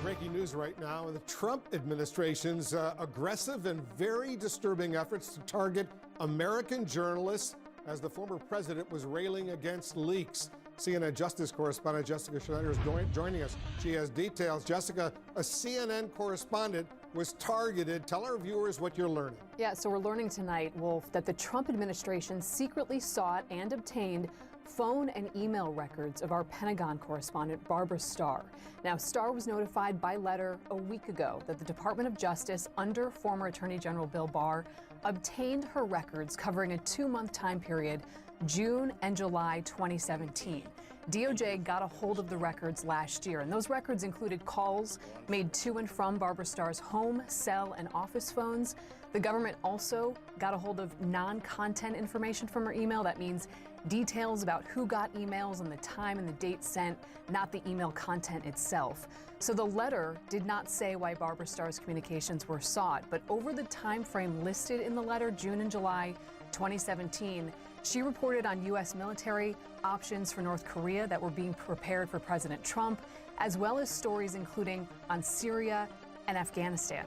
Breaking news right now. The Trump administration's aggressive and very disturbing efforts to target American journalists as the former president was railing against leaks. CNN Justice correspondent Jessica Schneider is joining us. She has details. Jessica, a CNN correspondent was targeted. Tell our viewers what you're learning. Yeah, so we're learning tonight, Wolf, that the Trump administration secretly sought and obtained phone and email records of our Pentagon correspondent, Barbara Starr. Now, Starr was notified by letter a week ago that the Department of Justice, under former Attorney General Bill Barr, obtained her records covering a 2-month time period, June and July 2017. DOJ got a hold of the records last year, and those records included calls made to and from Barbara Starr's home, cell, and office phones. The government also got a hold of non-content information from her email. That means details about who got emails and the time and the date sent, not the email content itself. So the letter did not say why Barbara Starr's communications were sought, but over the time frame listed in the letter, June and July 2017, she reported on U.S. military options for North Korea that were being prepared for President Trump, as well as stories including on Syria and Afghanistan.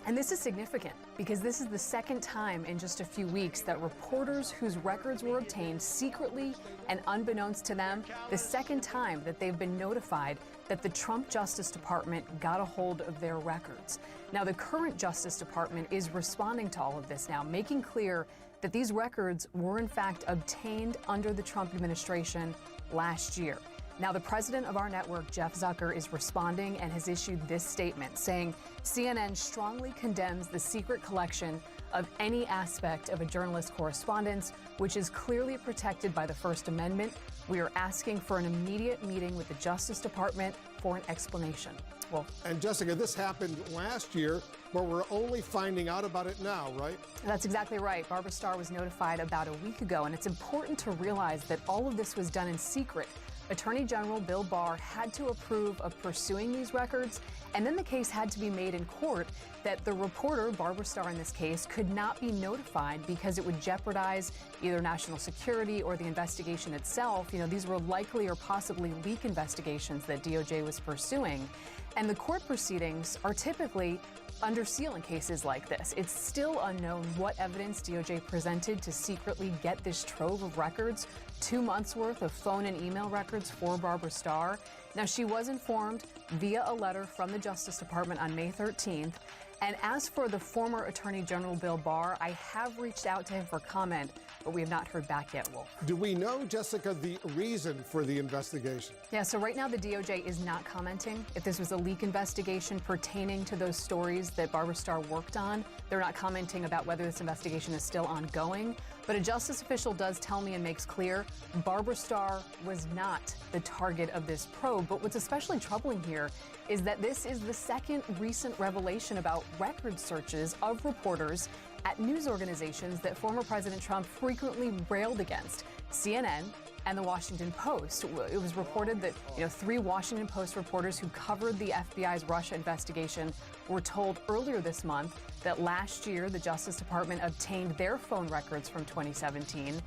And this is significant because this is the second time in just a few weeks that reporters whose records were obtained secretly and unbeknownst to them, the second time that they've been notified that the Trump Justice Department got a hold of their records. Now, the current Justice Department is responding to all of this now, making clear that these records were in fact obtained under the Trump administration last year. Now, the president of our network, Jeff Zucker, is responding and has issued this statement saying CNN strongly condemns the secret collection of any aspect of a journalist's correspondence, which is clearly protected by the First Amendment. We are asking for an immediate meeting with the Justice Department for an explanation. Well, and Jessica, this happened last year, but we're only finding out about it now, right? That's exactly right. Barbara Starr was notified about a week ago, and it's important to realize that all of this was done in secret. Attorney General Bill Barr had to approve of pursuing these records, and then the case had to be made in court that the reporter, Barbara Starr in this case, could not be notified because it would jeopardize either national security or the investigation itself. You know, these were likely or possibly leak investigations that DOJ was pursuing. And the court proceedings are typically under seal in cases like this. It's still unknown what evidence DOJ presented to secretly get this trove of records, 2 months worth of phone and email records for Barbara Starr. Now, she was informed via a letter from the Justice Department on May 13th. And as for the former Attorney General Bill Barr, I have reached out to him for comment, but we have not heard back yet, Wolf. Do we know, Jessica, the reason for the investigation? Yeah, so right now the DOJ is not commenting if this was a leak investigation pertaining to those stories that Barbara Starr worked on. They're not commenting about whether this investigation is still ongoing. But a justice official does tell me and makes clear Barbara Starr was not the target of this probe. But what's especially troubling here is that this is the second recent revelation about record searches of reporters at news organizations that former President Trump frequently railed against, CNN and the Washington Post. It was reported that 3 Washington Post reporters who covered the FBI's Russia investigation were told earlier this month that last year the Justice Department obtained their phone records from 2017.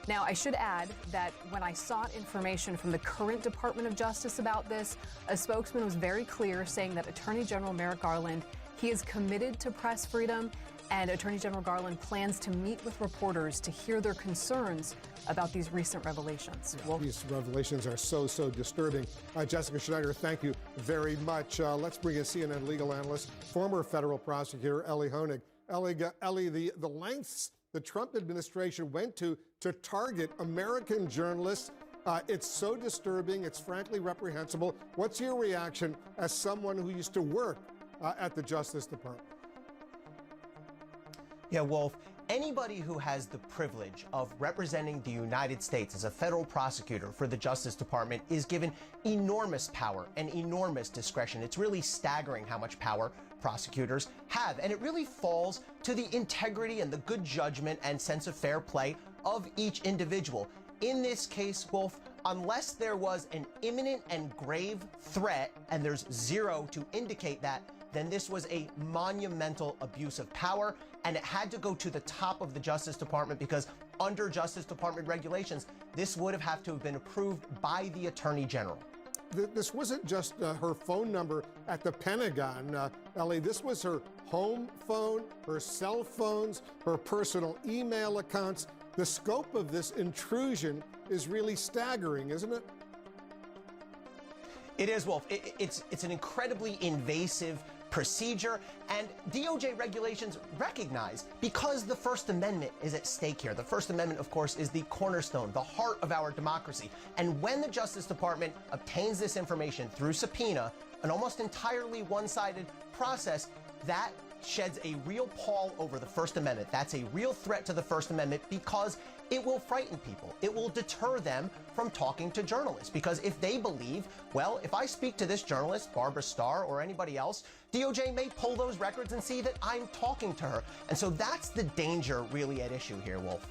Now, I should add that when I sought information from the current Department of Justice about this, a spokesman was very clear, saying that Attorney General Merrick Garland, he is committed to press freedom, and Attorney General Garland plans to meet with reporters to hear their concerns about these recent revelations. Yeah, these revelations are so disturbing. Jessica Schneider, thank you very much. Let's bring in CNN legal analyst, former federal prosecutor Ellie Honig. Ellie, the lengths the Trump administration went to target American journalists, it's so disturbing, it's frankly reprehensible. What's your reaction as someone who used to work at the Justice Department? Yeah, Wolf, anybody who has the privilege of representing the United States as a federal prosecutor for the Justice Department is given enormous power and enormous discretion. It's really staggering how much power prosecutors have, and it really falls to the integrity and the good judgment and sense of fair play of each individual. In this case, Wolf, unless there was an imminent and grave threat, and there's zero to indicate that, then this was a monumental abuse of power, and it had to go to the top of the Justice Department because under Justice Department regulations, this would have to have been approved by the Attorney General. this wasn't just her phone number at the Pentagon, Ellie. This was her home phone, her cell phones, her personal email accounts. The scope of this intrusion is really staggering, isn't it? It is, Wolf. It's an incredibly invasive procedure, and DOJ regulations recognize, because the First Amendment is at stake here. The First Amendment, of course, is the cornerstone, the heart of our democracy. And when the Justice Department obtains this information through subpoena, an almost entirely one-sided process, that sheds a real pall over the First Amendment. That's a real threat to the First Amendment because it will frighten people. It will deter them from talking to journalists, because if they believe, well, if I speak to this journalist, Barbara Starr, or anybody else, DOJ may pull those records and see that I'm talking to her. And so that's the danger really at issue here, Wolf.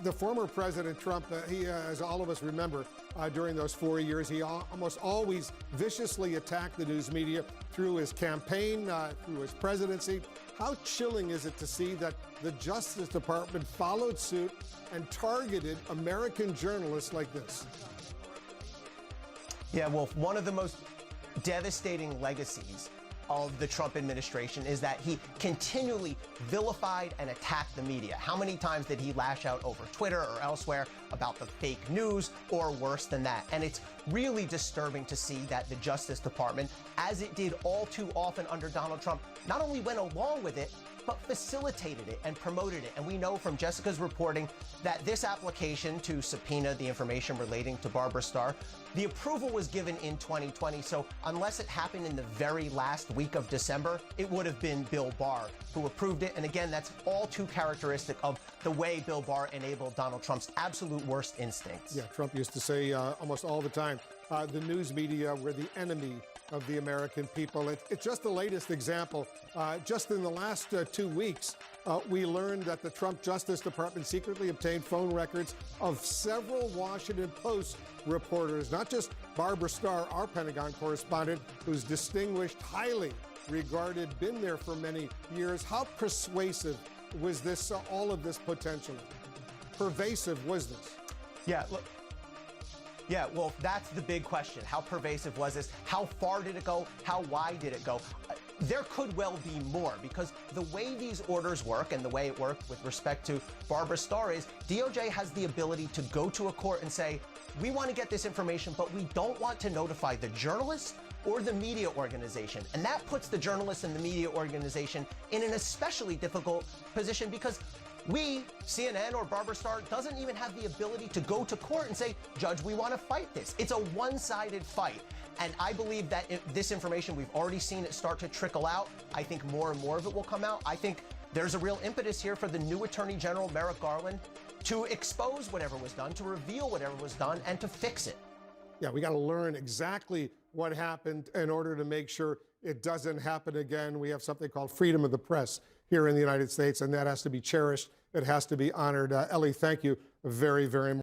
The former President Trump, he, as all of us remember, during those 4 years, he almost always viciously attacked the news media through his campaign, through his presidency. How chilling is it to see that the Justice Department followed suit and targeted American journalists like this? Yeah, Wolf, one of the most devastating legacies of the Trump administration is that he continually vilified and attacked the media. How many times did he lash out over Twitter or elsewhere about the fake news, or worse than that? And it's really disturbing to see that the Justice Department, as it did all too often under Donald Trump, not only went along with it, but facilitated it and promoted it. And we know from Jessica's reporting that this application to subpoena the information relating to Barbara Starr, the approval was given in 2020. So unless it happened in the very last week of December, it would have been Bill Barr who approved it. And again, that's all too characteristic of the way Bill Barr enabled Donald Trump's absolute worst instincts. Yeah, Trump used to say almost all the time, the news media were the enemy of the American people. It's just the latest example. Just in the last 2 weeks, we learned that the Trump Justice Department secretly obtained phone records of several Washington Post reporters, not just Barbara Starr, our Pentagon correspondent, who's distinguished, highly regarded, been there for many years. How persuasive was this, all of this potentially? Pervasive was this? Yeah, look. Yeah, well, that's the big question. How pervasive was this? How far did it go? How wide did it go? There could well be more, because the way these orders work and the way it worked with respect to Barbara Starr is DOJ has the ability to go to a court and say, we want to get this information, but we don't want to notify the journalist or the media organization. And that puts the journalist and the media organization in an especially difficult position, because we, CNN or Barbara Starr, doesn't even have the ability to go to court and say, Judge, we want to fight this. It's a one-sided fight. And I believe that this information, we've already seen it start to trickle out. I think more and more of it will come out. I think there's a real impetus here for the new Attorney General, Merrick Garland, to expose whatever was done, to reveal whatever was done, and to fix it. Yeah, we got to learn exactly what happened in order to make sure it doesn't happen again. We have something called freedom of the press here in the United States, and that has to be cherished. It has to be honored. Ellie, thank you very, very much.